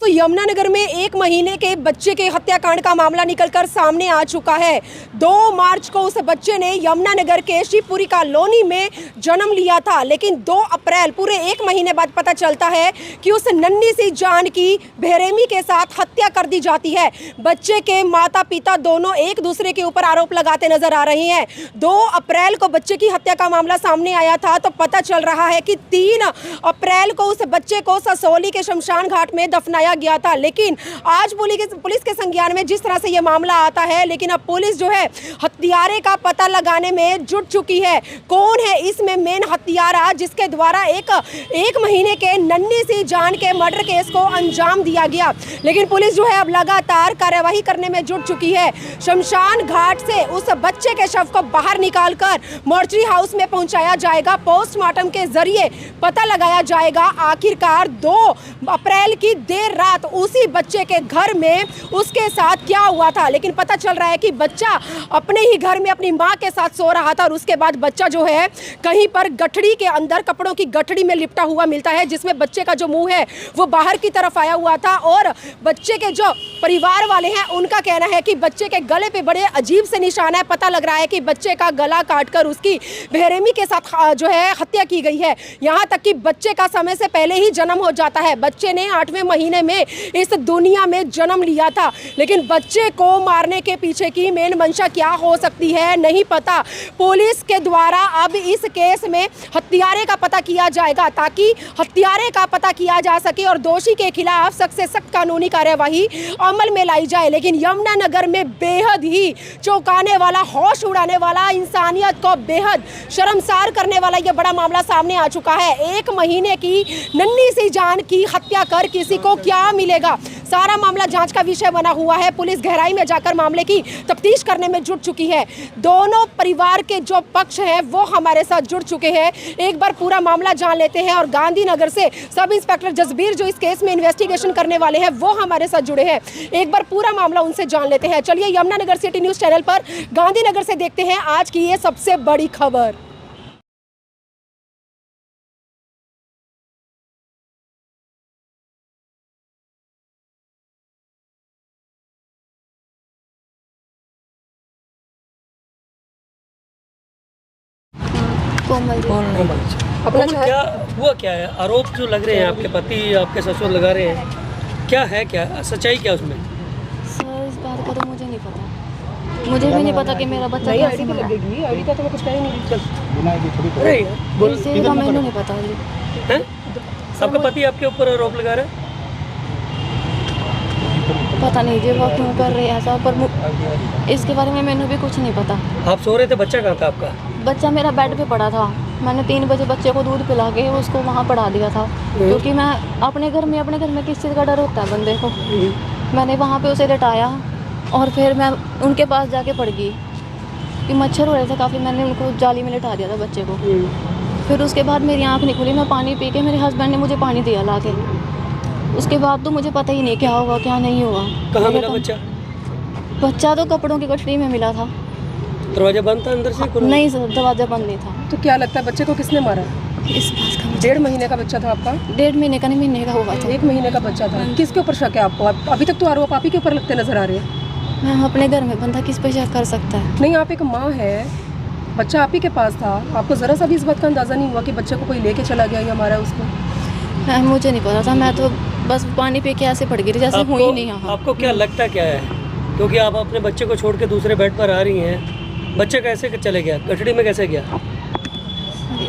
तो यमुनानगर में 1 महीने के बच्चे के हत्याकांड का मामला निकलकर सामने आ चुका है। 2 मार्च को उस बच्चे ने यमुनानगर के शिवपुरी कॉलोनी में जन्म लिया था, लेकिन 2 अप्रैल पूरे 1 महीने बाद पता चलता है कि उस नन्ही सी जान की बेरहमी के साथ हत्या कर दी जाती है। बच्चे के माता पिता दोनों एक दूसरे के ऊपर आरोप लगाते नजर आ रहे हैं। 2 अप्रैल को बच्चे की हत्या का मामला सामने आया था, तो पता चल रहा है कि 3 अप्रैल को उस बच्चे को ससोली के शमशान घाट में दफनाया गया था। लेकिन आज पुलिस के संज्ञान में जिस तरह से ये मामला आता है, लेकिन अब पुलिस जो है हत्यारे का पता लगाने में जुट चुकी है। कौन है इसमें मेन हत्यारा जिसके द्वारा एक महीने के नन्ही सी जान के मर्डर केस को अंजाम दिया गया। लेकिन पुलिस जो है अब लगातार कार्यवाही करने में जुट चुकी है। शमशान घाट से उस बच्चे के शव को बाहर निकालकर मोर्चरी हाउस में पहुंचाया जाएगा। पोस्टमार्टम के जरिए पता लगाया जाएगा आखिरकार 2 अप्रैल की देर रात उसी बच्चे के घर में उसके साथ क्या हुआ था। लेकिन पता चल रहा है कि बच्चा अपने ही घर में अपनी मां के साथ सो रहा था और उसके बाद बच्चा जो है कहीं पर गठड़ी के अंदर कपड़ों की गठड़ी में लिपटा हुआ मिलता है, जिसमें बच्चे का जो मुंह है वो बाहर की तरफ आया हुआ था। और बच्चे के जो परिवार वाले हैं उनका कहना है कि बच्चे के गले पे बड़े अजीब से निशान है। पता लग रहा है कि बच्चे का गला काटकर उसकी बेरहमी के साथ जो है हत्या की गई है। यहाँ तक कि बच्चे का समय से पहले ही जन्म हो जाता है। बच्चे ने 8वें महीने में इस दुनिया में जन्म लिया था, लेकिन बच्चे को मारने के पीछे की मेन मंशा क्या हो सकती है नहीं पता। पुलिस के द्वारा अब इस केस में हत्यारे का पता किया जाएगा, ताकि हत्यारे का पता किया जा सके और दोषी के खिलाफ सख्त से सख्त कानूनी कार्यवाही अमल में लाई जाए। लेकिन यमुनानगर में बेहद ही चौंकाने वाला, होश उड़ाने वाला, इंसानियत को बेहद शर्मसार करने वाला ये बड़ा मामला सामने आ चुका है। 1 महीने की नन्ही सी जान की हत्या कर किसी को क्या मिलेगा? सारा मामला जांच का विषय बना हुआ है। पुलिस गहराई में जाकर मामले की तफ्तीश करने में जुट चुकी है। दोनों परिवार के जो पक्ष हैं वो हमारे साथ जुड़ चुके हैं। एक बार पूरा मामला जान लेते हैं और गांधीनगर से सब इंस्पेक्टर जसबीर जो इस केस में इन्वेस्टिगेशन करने वाले हैं वो हमारे साथ जुड़े हैं। एक बार पूरा मामला उनसे जान लेते हैं। चलिए यमुनानगर सिटी न्यूज़ चैनल पर गांधीनगर से देखते हैं आज की ये सबसे बड़ी खबर। कोमल क्या हुआ, क्या है आरोप जो लग रहे हैं आपके पति आपके ससुर लगा रहे हैं, क्या है, क्या सच्चाई क्या उसमें? सर इस बात का तो मुझे नहीं पता। मुझे भी नहीं पता कि मेरा बच्चा कैसे मरा। आईडी का तो मैं कुछ कह ही नहीं। इसी का मैंने नहीं पता है। आपका पति आपके ऊपर आरोप लगा रहा है? पता नहीं जी वो क्यों कर रहे हैं ऐसा, पर इसके बारे में मैंने भी कुछ नहीं पता। आप सो रहे थे, बच्चा कहाँ था आपका? बच्चा मेरा बेड पे पड़ा था। मैंने 3 बजे बच्चे को दूध पिला के उसको वहाँ पढ़ा दिया था, क्योंकि मैं अपने घर में किस चीज़ का डर होता है बंदे को। मैंने वहाँ पे उसे लिटाया और फिर मैं उनके पास जाके पड़ गई कि मच्छर हो रहे थे काफ़ी। मैंने उनको जाली में लिटा दिया था बच्चे को। फिर उसके बाद मेरी आँख नहीं खुली। मैं पानी पी के, मेरे हस्बैंड ने मुझे पानी दिया ला के। उसके बाद तो मुझे पता ही नहीं क्या हुआ क्या नहीं हुआ। कहाँ मिला बच्चा? बच्चा तो कपड़ों की गठरी में मिला था। दरवाजा बंद था अंदर से? नहीं सर, दरवाजा बंद नहीं था। तो क्या लगता है बच्चे को किसने मारा? इस बात का 1.5 महीने का बच्चा था आपका? 1.5 महीने का नहीं, महीने का हुआ था। 1 महीने का बच्चा था। किसके ऊपर शक है आपको? अभी तक तो आरोप आप ही के ऊपर लगते नजर आ रहे हैं। मैं अपने घर में, बंदा किस पे शक कर सकता है? नहीं, आप एक माँ है, बच्चा आप ही के पास था, आपको ज़रा सा भी इस बात का अंदाज़ा नहीं हुआ कि बच्चे को कोई लेके चला गया या मारा उसको? मुझे नहीं पता था। मैं तो बस पानी पी के ऐसे पड़ गई जैसे हुई ही नहीं यहाँ। आपको क्या लगता क्या है, क्योंकि आप अपने बच्चे को छोड़ के दूसरे बेड पर आ रही हैं, बच्चा कैसे चले गया, गठड़ी में कैसे गया? इस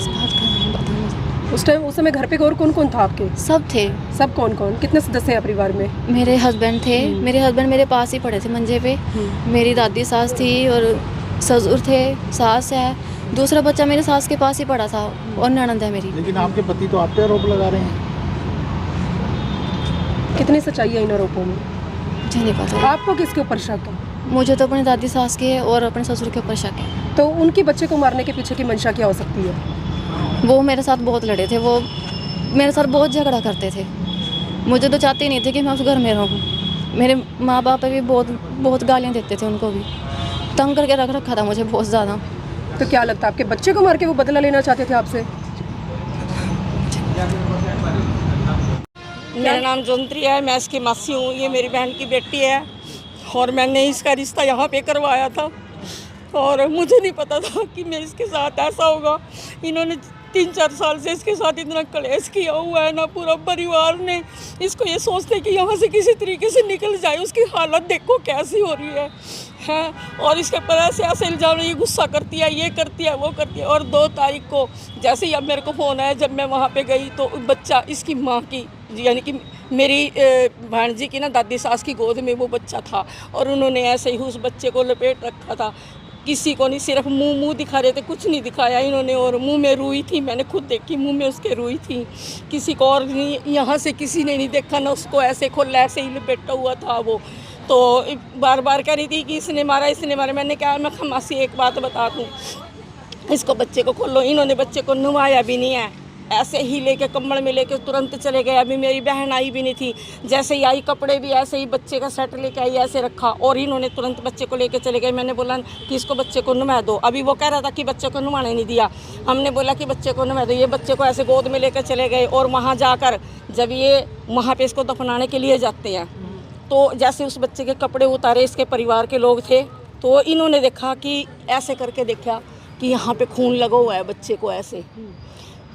बात का नहीं पता मुझे। उस समय घर पे और कौन कौन था आपके? सब थे। सब कौन कौन? कितने सदस्य हैं परिवार में? मेरे हस्बैंड थे। मेरे हस्बैंड मेरे पास ही पड़े थे मंजे पे। मेरी दादी सास थी और ससुर थे, सास है। दूसरा बच्चा मेरे सास के पास ही पड़ा था और ननद है मेरी। लेकिन आपके पति तो आप पे आरोप लगा रहे हैं। कितनी सच्चाई है इन आरोपों में? मुझे नहीं पता। आपको किसके ऊपर शक है? मुझे तो अपनी दादी सास के और अपने ससुर के ऊपर शक है। तो उनके बच्चे को मारने के पीछे की मंशा क्या हो सकती है? वो मेरे साथ बहुत लड़े थे। वो मेरे साथ बहुत झगड़ा करते थे। मुझे तो चाहते ही नहीं थे कि मैं उस घर में रहूँ। मेरे माँ बाप भी बहुत गालियाँ देते थे, उनको भी तंग करके रख रखा था मुझे बहुत ज़्यादा। तो क्या लगता है आपके बच्चे को मार के वो बदला लेना चाहते थे आपसे? मेरा नाम जंत्री है, मैं इसकी मासी हूँ, ये मेरी बहन की बेटी है और मैंने इसका रिश्ता यहाँ पे करवाया था और मुझे नहीं पता था कि मैं इसके साथ ऐसा होगा। इन्होंने 3-4 साल से इसके साथ इतना कलेश किया हुआ है ना, पूरा परिवार ने इसको ये सोचते कि यहाँ से किसी तरीके से निकल जाए। उसकी हालत देखो कैसी हो रही है और इसके पर ऐसे इल्ज़ाम, ये गुस्सा करती है, ये करती है, वो करती है। और 2 तारीख को जैसे ही अब मेरे को फ़ोन आया, जब मैं वहाँ पे गई तो बच्चा इसकी माँ की, यानी कि मेरी भांजी की ना दादी सास की गोद में वो बच्चा था और उन्होंने ऐसे ही उस बच्चे को लपेट रखा था। किसी को नहीं, सिर्फ मुंह दिखा रहे थे, कुछ नहीं दिखाया इन्होंने। और मुंह में रुई थी, मैंने खुद देखी, मुंह में उसके रुई थी। किसी को और नहीं, यहाँ से किसी ने नहीं देखा ना, उसको ऐसे खोला, ऐसे ही लपेटा हुआ था वो। तो बार बार कह रही थी कि इसने मारा, इसने मारा। मैंने कहा मैं खमासी एक बात बता दूँ, इसको बच्चे को खोलो। इन्होंने बच्चे को नहवाया भी नहीं है, ऐसे ही लेके कम्बल में लेके तुरंत चले गए। अभी मेरी बहन आई भी नहीं थी, जैसे ही आई कपड़े भी ऐसे ही बच्चे का सेट लेके आई, ऐसे रखा और इन्होंने तुरंत बच्चे को लेके चले गए। मैंने बोला कि इसको बच्चे को नहवा दो। अभी वो कह रहा था कि बच्चे को नहवाने नहीं दिया। हमने बोला कि बच्चे को नहवा दो। ये बच्चे को ऐसे गोद में लेकर चले गए और वहाँ जाकर जब ये वहाँ पे इसको दफनाने के लिए जाते हैं तो जैसे उस बच्चे के कपड़े उतारे, इसके परिवार के लोग थे, तो इन्होंने देखा कि ऐसे करके देखा कि यहाँ पे खून लगा हुआ है बच्चे को ऐसे।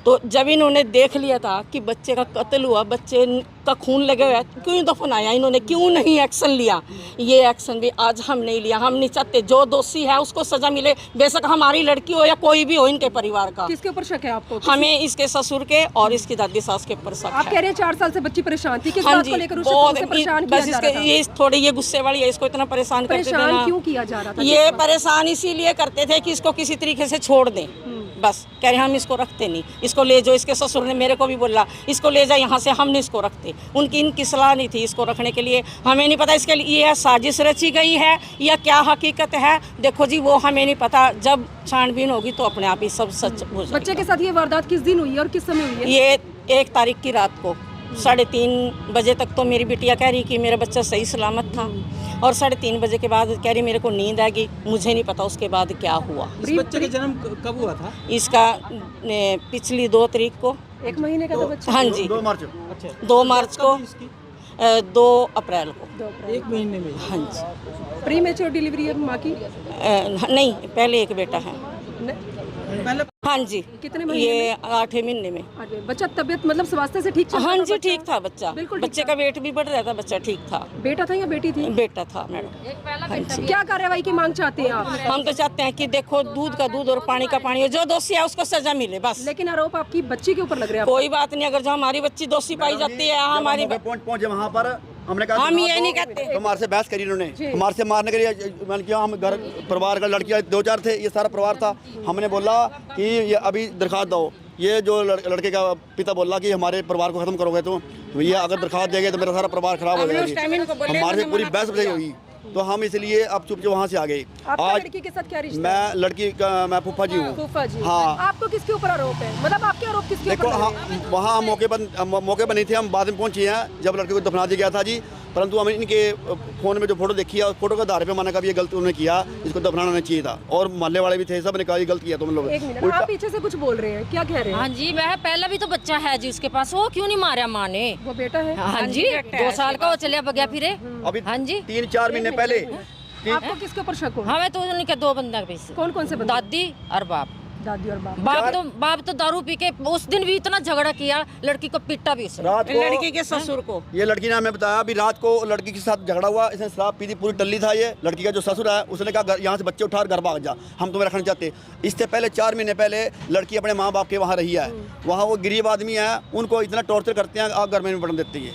तो जब इन्होंने देख लिया था कि बच्चे का कत्ल हुआ, बच्चे का खून लगे हुआ है, क्यों दफनाया इन्होंने, क्यों नहीं एक्शन लिया? ये एक्शन भी आज हम नहीं लिया। हम नहीं चाहते जो दोषी है उसको सजा मिले, बेशक हमारी लड़की हो या कोई भी हो इनके परिवार का। किसके ऊपर शक है आपको? हमें इसके ससुर के और इसकी दादी सास के ऊपर शक आप है। कह रहे हैं 4 साल से बच्ची परेशान थी, किस हाँ बात जी, को लेकर बहुत उसे परेशान किया बस जा रहा था? ये थोड़ी ये गुस्से वाली है, इसको इतना परेशान करते थे परेशान ना। क्यों किया जा रहा था? ये परेशान इसीलिए करते थे कि इसको किसी तरीके से छोड़ दें, बस कह रहे हम इसको रखते नहीं, इसको ले जाओ। इसके ससुर ने मेरे को भी बोला इसको ले जा यहाँ से, हम नहीं इसको रखते। उनकी इनकी सलाह नहीं थी इसको रखने के लिए। हमें नहीं पता इसके लिए यह साजिश रची गई है या क्या हकीकत है, देखो जी वो हमें नहीं पता। जब छानबीन होगी तो अपने आप ही सब सच हो जाएगा। बच्चे के साथ ये वारदात किस दिन हुई है और किस समय हुई है? ये 1 तारीख की रात को 3:30 बजे तक तो मेरी बिटिया कह रही कि मेरा बच्चा सही सलामत था और 3:30 बजे के बाद कह रही मेरे को नींद आ गई। मुझे नहीं पता उसके बाद क्या हुआ। इस बच्चे का जन्म कब हुआ था? इसका पिछली 2 तारीख को। 1 महीने का था बच्चा? हाँ जी, 2 मार्च। अच्छा, 2 मार्च को, 2 अप्रैल को। 2 अप्रैल। 1 महीने में। हाँ जी, प्री मैच्योर डिलीवरी है माँ की? नहीं, पहले एक बेटा है। पहले हाँ जी, कितने महीने ये 8वें महीने में। में? बच्चा तबीयत मतलब स्वास्थ्य से ठीक चल रहा हाँ था जी, बच्चा? ठीक था बच्चा। बिल्कुल ठीक बच्चे का वेट भी बढ़ रहा था, बच्चा ठीक था। बेटा था या बेटी थी? बेटा था मैडम। हाँ जी, क्या कार्रवाई की मांग चाहते हैं आप? हम तो चाहते हैं कि देखो दूध का दूध और पानी का पानी हो, जो दोषी है उसको सजा मिले बस। लेकिन आरोप आपकी बच्ची के ऊपर लग रहा है। कोई बात नहीं, अगर जो हमारी बच्ची दोषी पाई जाती है, हमारी पहुंचे वहाँ पर हमने कहा हम ये नहीं कहते। तो हमारे से बहस करी इन्होंने, हमारे से मारने के लिए मैंने किया। हम घर परिवार का लड़कियां 2-4 थे, ये सारा परिवार था। हमने बोला कि ये अभी दरखास्त दो। ये जो लड़के का पिता बोला कि हमारे परिवार को खत्म करोगे तो ये अगर दरखास्त देंगे तो मेरा सारा परिवार खराब हो जाएगा। हमारे से पूरी बहस हुई, तो हम इसलिए अब चुप वहाँ से आ गए। आपका आज लड़की के साथ क्या रिश्ता? मैं लड़की का मैं फूफा जी हूँ। फूफा जी। हाँ। आपको किसके ऊपर आरोप है? मतलब आपके आरोप किसके देखो ऊपर लग रहे हैं? वहाँ हम मौके पर नहीं थे, हम बाद में पहुंचे हैं जब लड़के को दफना दिया गया था जी। परंतु हमने इनके फ़ोन में जो फोटो देखी है, फोटो के आधार पे मैंने कहा ये गलती उन्होंने किया, इसको दफनाना नहीं चाहिए था। और मोहल्ले वाले भी थे, सब ने कहा ये गलत किया तुम लोग। 1 मिनट, आप पीछे से कुछ बोल रहे हैं, क्या कह रहे हैं? हाँ जी, वह पहला भी तो बच्चा है जी उसके पास, वो क्यों नहीं मारा माँ ने? वो बेटा है? हाँ जी, 2 साल का वो चलिया बगया फिरे। अभी हाँ जी, 3-4 महीने पहले आपको किसके ऊपर शक हो? हमें तो उनके 2 बंदे पे से, कौन कौन से बंदे? दादी और बाप। दादी और बाप। बाप तो दारू पी के उस दिन भी इतना झगड़ा किया, लड़की को पीटा भी उसने। रात को लड़की के ससुर को, ये लड़की ने हमें बताया अभी रात को लड़की के साथ झगड़ा हुआ, इसने शराब पी थी, पूरी टल्ली था। ये लड़की का जो ससुर है उसने कहा यहाँ से बच्चे उठा घर भाग जा, हम तुम्हें रखना चाहते। इससे पहले 4 महीने पहले लड़की अपने माँ बाप के वहाँ रही है। वहाँ वो गरीब आदमी है, उनको इतना टॉर्चर करते हैं, आग घर में बढ़ देती है।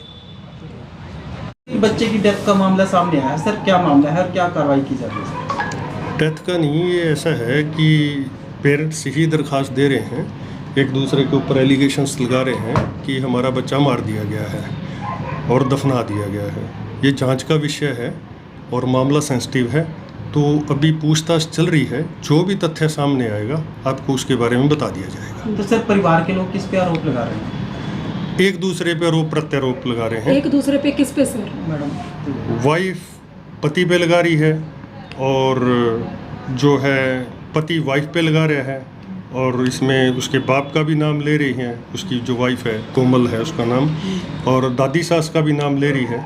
बच्चे की डेथ का मामला सामने आया सर, क्या मामला है और क्या कार्रवाई की जा रही है? डेथ का नहीं, ये ऐसा है कि पेरेंट्स ही दरख्वास्त दे रहे हैं, एक दूसरे के ऊपर एलिगेशंस लगा रहे हैं कि हमारा बच्चा मार दिया गया है और दफना दिया गया है। ये जांच का विषय है और मामला सेंसिटिव है, तो अभी पूछताछ चल रही है। जो भी तथ्य सामने आएगा आपको उसके बारे में बता दिया जाएगा। तो सर परिवार के लोग किस पे आरोप लगा रहे हैं? एक दूसरे पे आरोप प्रत्यारोप लगा रहे हैं। एक दूसरे पे किस पे सर? मैडम, वाइफ पति पे लगा रही है और जो है पति वाइफ पे लगा रहा है और इसमें उसके बाप का भी नाम ले रही हैं, उसकी जो वाइफ है कोमल है उसका नाम, और दादी सास का भी नाम ले रही है,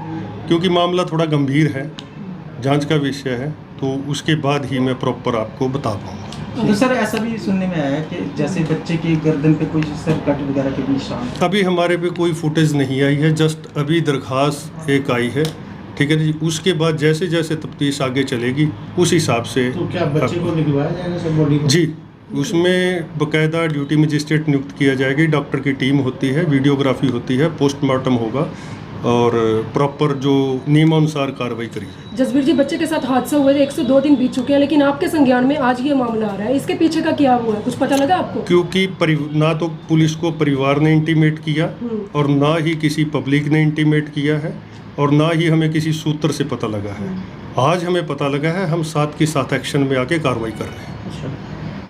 क्योंकि मामला थोड़ा गंभीर है, जांच का विषय है, तो उसके बाद ही मैं प्रॉपर आपको बता पाऊँगा। तो सर ऐसा भी सुनने में आया है कि जैसे बच्चे की गर्दन पे कोई सर कट वगैरह के भी निशान। अभी हमारे पे कोई फुटेज नहीं आई है, जस्ट अभी दरख्वास्त एक आई है, ठीक है जी। उसके बाद जैसे जैसे तफ्तीश आगे चलेगी उस हिसाब से तो क्या बच्चे को निकलवाया जाएगा सब बॉडी को? जी, उसमें बकायदा ड्यूटी मजिस्ट्रेट नियुक्त किया जाएगी, डॉक्टर की टीम होती है, वीडियोग्राफी होती है, पोस्टमार्टम होगा और प्रॉपर जो नियमानुसार कार्रवाई करी जाएगी। जसबीर जी, बच्चे के साथ हादसा हुए थे 102 दिन बीत चुके हैं, लेकिन आपके संज्ञान में आज ये मामला आ रहा है, इसके पीछे का क्या हुआ है, कुछ पता लगा आपको? क्योंकि ना तो पुलिस को परिवार ने इंटीमेट किया और ना ही किसी पब्लिक ने इंटीमेट किया है और ना ही हमें किसी सूत्र से पता लगा है। आज हमें पता लगा है, हम साथ के साथ एक्शन में आके कार्रवाई कर रहे हैं।